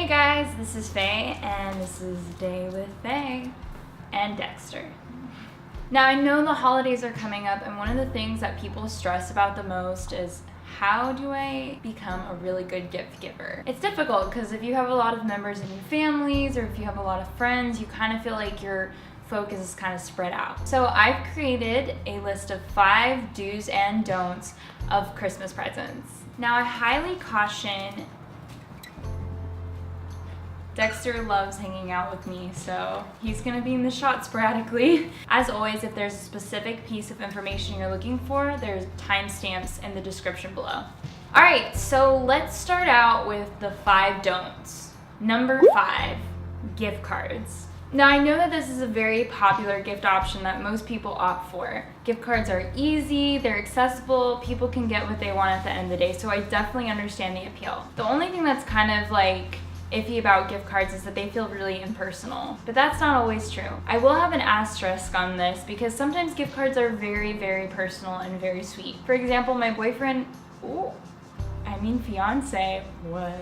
Hey guys, this is Faye, and this is Day with Faye and Dexter. Now I know the holidays are coming up, and one of the things that people stress about the most is how do I become a really good gift giver? It's difficult because if you have a lot of members in your families or if you have a lot of friends, you kind of feel like your focus is kind of spread out. So I've created a list of 5 do's and don'ts of Christmas presents. Now I highly caution. Dexter loves hanging out with me, so he's gonna be in the shot sporadically. As always, if there's a specific piece of information you're looking for, there's timestamps in the description below. All right, so let's start out with the 5 don'ts. Number 5, gift cards. Now I know that this is a very popular gift option that most people opt for. Gift cards are easy, they're accessible, people can get what they want at the end of the day, so I definitely understand the appeal. The only thing that's kind of like iffy about gift cards is that they feel really impersonal, but that's not always true. I will have an asterisk on this because sometimes gift cards are very, very personal and very sweet. For example, my boyfriend, fiance, what?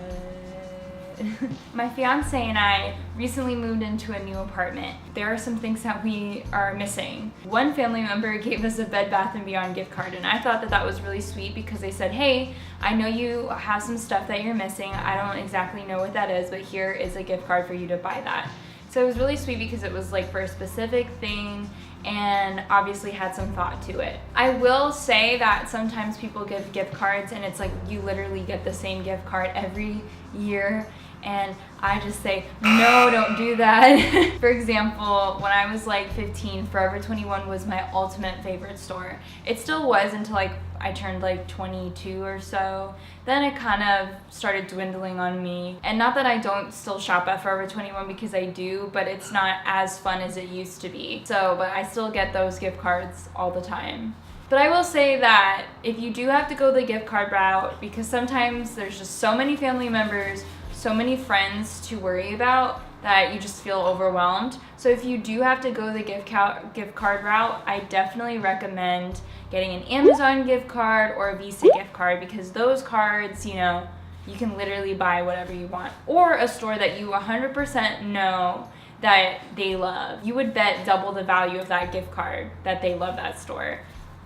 My fiance and I recently moved into a new apartment. There are some things that we are missing. One family member gave us a Bed Bath & Beyond gift card, and I thought that that was really sweet because they said, hey, I know you have some stuff that you're missing. I don't exactly know what that is, but here is a gift card for you to buy that. So it was really sweet because it was like for a specific thing and obviously had some thought to it. I will say that sometimes people give gift cards and it's like you literally get the same gift card every year, and I just say, no, don't do that. For example, when I was like 15, Forever 21 was my ultimate favorite store. It still was until like I turned like 22 or so. Then it kind of started dwindling on me. And not that I don't still shop at Forever 21 because I do, but it's not as fun as it used to be. So, but I still get those gift cards all the time. But I will say that if you do have to go the gift card route, because sometimes there's just so many family members, so many friends to worry about that you just feel overwhelmed. So if you do have to go the gift card route, I definitely recommend getting an Amazon gift card or a Visa gift card, because those cards, you know, you can literally buy whatever you want. Or a store that you 100% know that they love. You would bet double the value of that gift card that they love that store.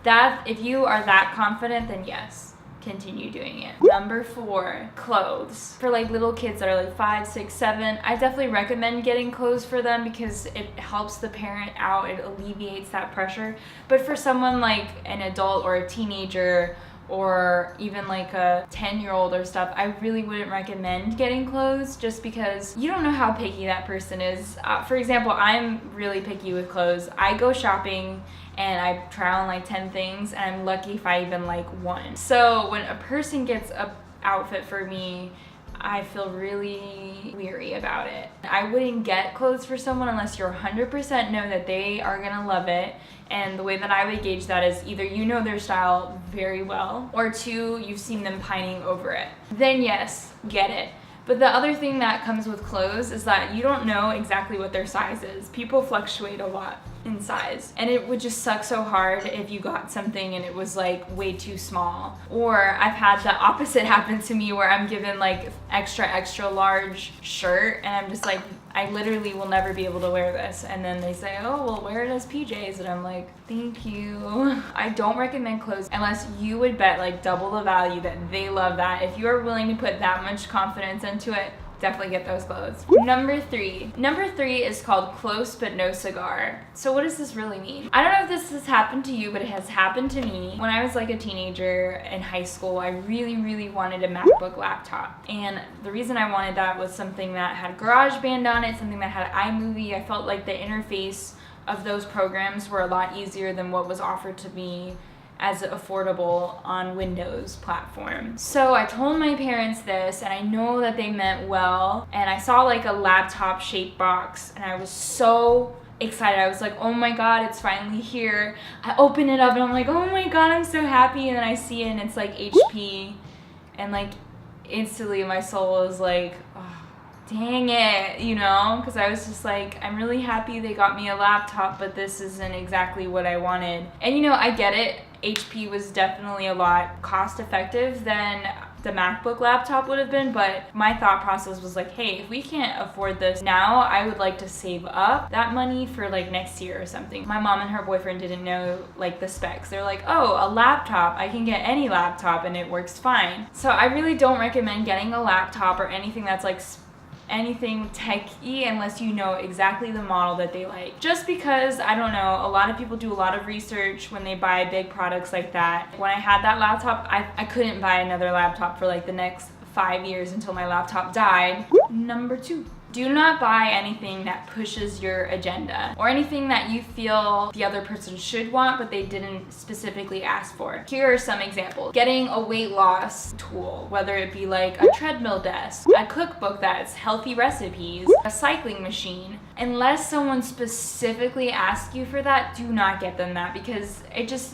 That, if you are that confident, then yes, continue doing it. Number 4, clothes. For like little kids that are like 5, 6, 7, I definitely recommend getting clothes for them because it helps the parent out, it alleviates that pressure. But for someone like an adult or a teenager or even like a 10-year-old or stuff, I really wouldn't recommend getting clothes just because you don't know how picky that person is. For example, I'm really picky with clothes. I go shopping and I try on like 10 things and I'm lucky if I even like one. So when a person gets an outfit for me, I feel really weary about it. I wouldn't get clothes for someone unless you're 100% know that they are gonna love it. And the way that I would gauge that is either you know their style very well, or 2, you've seen them pining over it. Then yes, get it. But the other thing that comes with clothes is that you don't know exactly what their size is. People fluctuate a lot in size, and it would just suck so hard if you got something and it was like way too small. Or I've had the opposite happen to me where I'm given like extra large shirt and I'm just like, I literally will never be able to wear this. And then they say, oh, well, wear it as PJs. And I'm like, thank you. I don't recommend clothes unless you would bet like double the value that they love that. If you are willing to put that much confidence into it, definitely get those clothes. Number 3 is called Close But No Cigar. So what does this really mean? I don't know if this has happened to you, but it has happened to me. When I was like a teenager in high school, I really wanted a MacBook laptop. And the reason I wanted that was something that had GarageBand on it, something that had iMovie. I felt like the interface of those programs were a lot easier than what was offered to me as affordable on Windows platform. So I told my parents this, and I know that they meant well, and I saw like a laptop shaped box and I was so excited. I was like, oh my god, it's finally here. I open it up and I'm like, oh my god, I'm so happy. And then I see it and it's like HP, and like instantly my soul is like, oh, dang it, you know, because I was just like, I'm really happy they got me a laptop, but this isn't exactly what I wanted. And you know, I get it. HP was definitely a lot cost effective than the MacBook laptop would have been, but my thought process was like, hey, if we can't afford this now, I would like to save up that money for like next year or something. My mom and her boyfriend didn't know like the specs. They're like, oh, a laptop, I can get any laptop and it works fine. So I really don't recommend getting a laptop or anything that's like anything techy unless you know exactly the model that they like. Just because, I don't know, a lot of people do a lot of research when they buy big products like that. When I had that laptop, I couldn't buy another laptop for like the next 5 years until my laptop died. Number 2. Do not buy anything that pushes your agenda or anything that you feel the other person should want but they didn't specifically ask for. Here are some examples. Getting a weight loss tool, whether it be like a treadmill desk, a cookbook that's healthy recipes, a cycling machine. Unless someone specifically asks you for that, do not get them that, because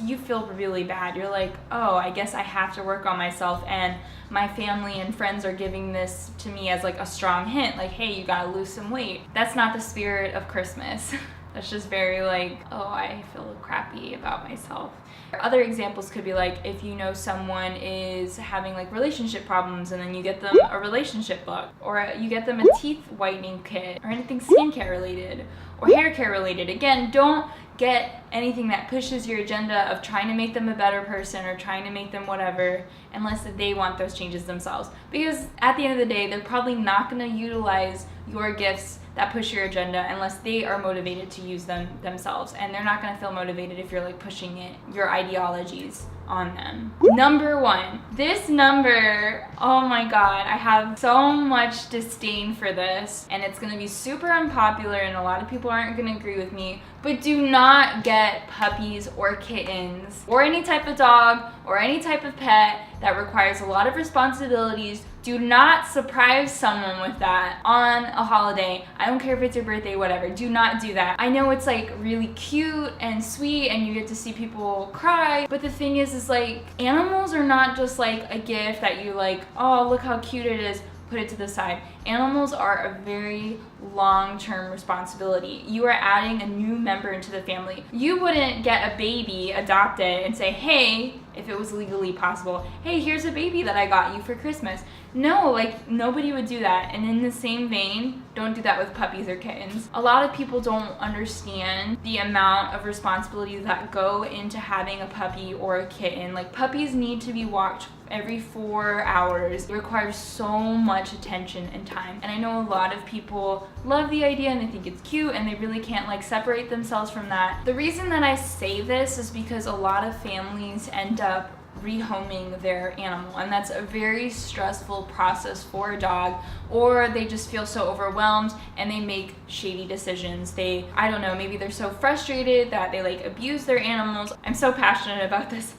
you feel really bad. You're like, oh, I guess I have to work on myself, and my family and friends are giving this to me as like a strong hint, like, hey, you gotta lose some weight. That's not the spirit of Christmas. That's just very like, oh, I feel crappy about myself. Other examples could be like if you know someone is having like relationship problems and then you get them a relationship book, or you get them a teeth whitening kit, or anything skincare related or hair care related. Again, don't get anything that pushes your agenda of trying to make them a better person or trying to make them whatever, unless they want those changes themselves. Because at the end of the day, they're probably not going to utilize your gifts that push your agenda unless they are motivated to use them themselves, and they're not going to feel motivated if you're like pushing your ideologies on them. Number 1. This number, oh my god, I have so much disdain for this, and it's going to be super unpopular and a lot of people aren't going to agree with me, but do not get puppies or kittens or any type of dog or any type of pet that requires a lot of responsibilities. Do not surprise someone with that on a holiday. I don't care if it's your birthday, whatever. Do not do that. I know it's like really cute and sweet and you get to see people cry, but the thing is like animals are not just like a gift that you like, oh, look how cute it is, put it to the side. Animals are a very long-term responsibility. You are adding a new member into the family. You wouldn't get a baby, adopt it, and say, hey, if it was legally possible, hey, here's a baby that I got you for Christmas. No, like nobody would do that. And in the same vein, don't do that with puppies or kittens. A lot of people don't understand the amount of responsibilities that go into having a puppy or a kitten. Like puppies need to be walked every 4 hours. It requires so much attention and time. And I know a lot of people love the idea and they think it's cute and they really can't like separate themselves from that. The reason that I say this is because a lot of families end up rehoming their animal, and that's a very stressful process for a dog, or they just feel so overwhelmed and they make shady decisions. I don't know, maybe they're so frustrated that they like abuse their animals. I'm so passionate about this.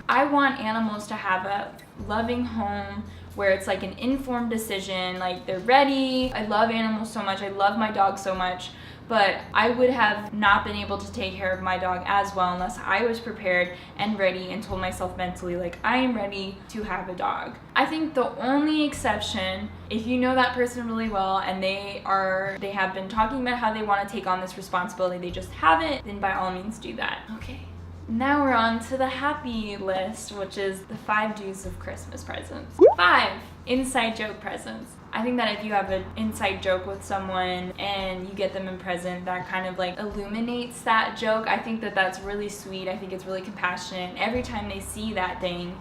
I want animals to have a loving home where it's like an informed decision, like they're ready. I love animals so much. I love my dog so much. But I would have not been able to take care of my dog as well unless I was prepared and ready and told myself mentally, like, I am ready to have a dog. I think the only exception, if you know that person really well and they have been talking about how they want to take on this responsibility, they just haven't, then by all means do that. Okay. Now we're on to the happy list, which is the 5 Ds of Christmas presents. 5 inside joke presents. I think that if you have an inside joke with someone and you get them a present that kind of like illuminates that joke, I think that that's really sweet. I think it's really compassionate. Every time they see that thing,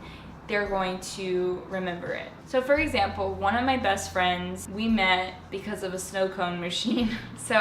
they're going to remember it. So for example, one of my best friends, we met because of a snow cone machine. So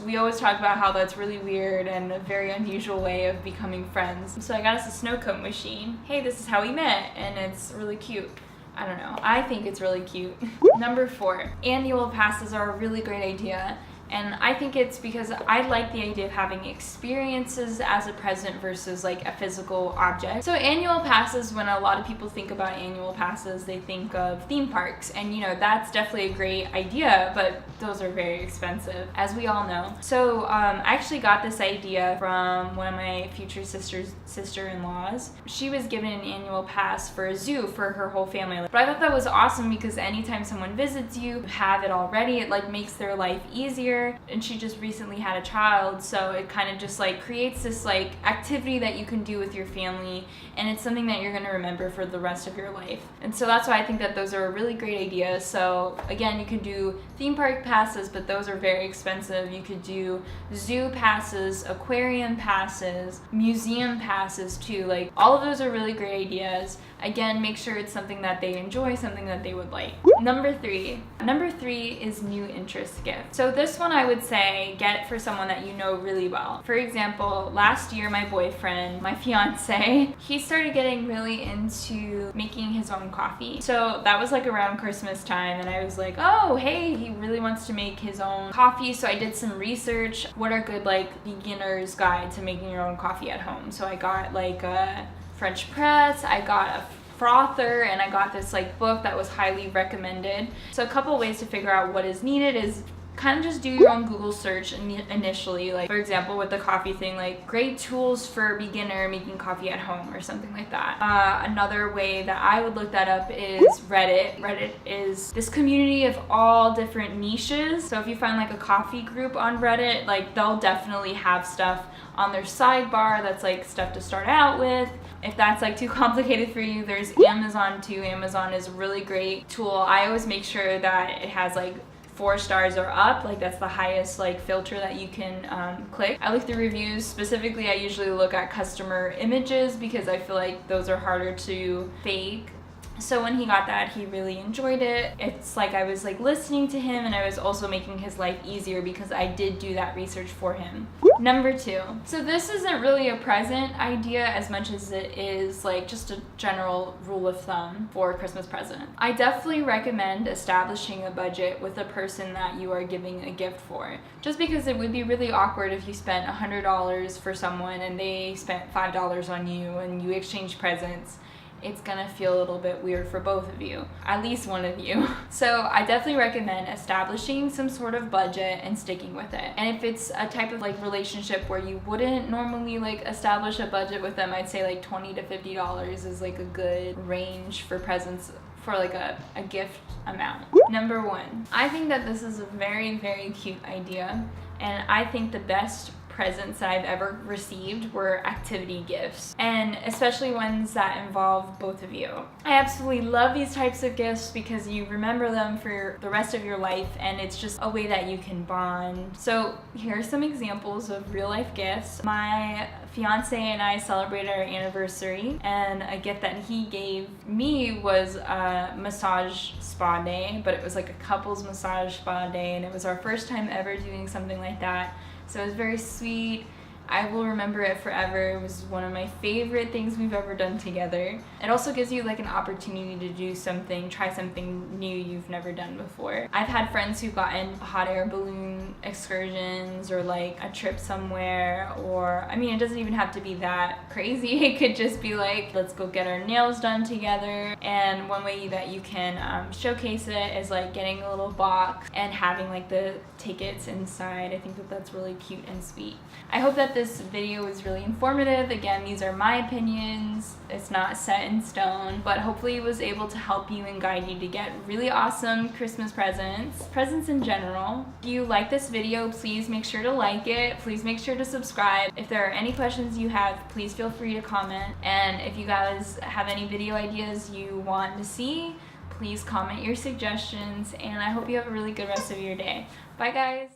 we always talk about how that's really weird and a very unusual way of becoming friends. So I got us a snow cone machine. Hey, this is how we met, and it's really cute. I don't know, I think it's really cute. Number 4, annual passes are a really great idea. And I think it's because I like the idea of having experiences as a present versus like a physical object. So annual passes, when a lot of people think about annual passes, they think of theme parks. And you know, that's definitely a great idea, but those are very expensive, as we all know. So I actually got this idea from one of my future sister-in-laws. She was given an annual pass for a zoo for her whole family. But I thought that was awesome because anytime someone visits you, you have it already. It like makes their life easier. year, and she just recently had a child, so it kind of just like creates this like activity that you can do with your family, and it's something that you're going to remember for the rest of your life. And so that's why I think that those are a really great idea. So again, you can do theme park passes, but those are very expensive. You could do zoo passes, aquarium passes, museum passes too. Like, all of those are really great ideas. Again, make sure it's something that they enjoy, something that they would like. Number three is new interest gift. So this one I would say get for someone that you know really well. For example, last year my boyfriend, my fiance, he started getting really into making his own coffee. So that was like around Christmas time, and I was like, oh hey, he really wants to make his own coffee. So I did some research. What are good like beginner's guide to making your own coffee at home? So I got like a French press, I got a frother, and I got this like book that was highly recommended. So a couple ways to figure out what is needed is kind of just do your own Google search initially. Like, for example, with the coffee thing, like great tools for beginner making coffee at home or something like that. Another way that I would look that up is Reddit. Reddit is this community of all different niches. So if you find like a coffee group on Reddit, like they'll definitely have stuff on their sidebar that's like stuff to start out with. If that's like too complicated for you, there's Amazon too. Amazon is a really great tool. I always make sure that it has like 4 stars or up, like that's the highest like filter that you can click. I look through reviews. Specifically, I usually look at customer images because I feel like those are harder to fake. So when he got that, he really enjoyed it. It's like I was like listening to him, and I was also making his life easier because I did do that research for him. Number 2. So this isn't really a present idea as much as it is like just a general rule of thumb for a Christmas present. I definitely recommend establishing a budget with the person that you are giving a gift for. Just because it would be really awkward if you spent $100 for someone and they spent $5 on you and you exchange presents. It's gonna feel a little bit weird for both of you, at least one of you. So I definitely recommend establishing some sort of budget and sticking with it. And if it's a type of like relationship where you wouldn't normally like establish a budget with them, I'd say like $20 to $50 is like a good range for presents for like a gift amount. Number 1, I think that this is a very, very cute idea, and I think the best presents that I've ever received were activity gifts, and especially ones that involve both of you. I absolutely love these types of gifts because you remember them for the rest of your life, and it's just a way that you can bond. So here are some examples of real life gifts. My fiance and I celebrated our anniversary, and a gift that he gave me was a massage spa day, but it was like a couples massage spa day, and it was our first time ever doing something like that. So it was very sweet. I will remember it forever. It was one of my favorite things we've ever done together. It also gives you like an opportunity to do something, try something new you've never done before. I've had friends who've gotten hot air balloon excursions or like a trip somewhere, or I mean, it doesn't even have to be that crazy. It could just be like, let's go get our nails done together. And one way that you can showcase it is like getting a little box and having like the tickets inside. I think that that's really cute and sweet. I hope that this video was really informative. Again, these are my opinions. It's not set in stone, but hopefully it was able to help you and guide you to get really awesome Christmas presents in general. If you like this video, please make sure to like it. Please make sure to subscribe. If there are any questions you have, please feel free to comment. And if you guys have any video ideas you want to see, please comment your suggestions, and I hope you have a really good rest of your day. Bye guys!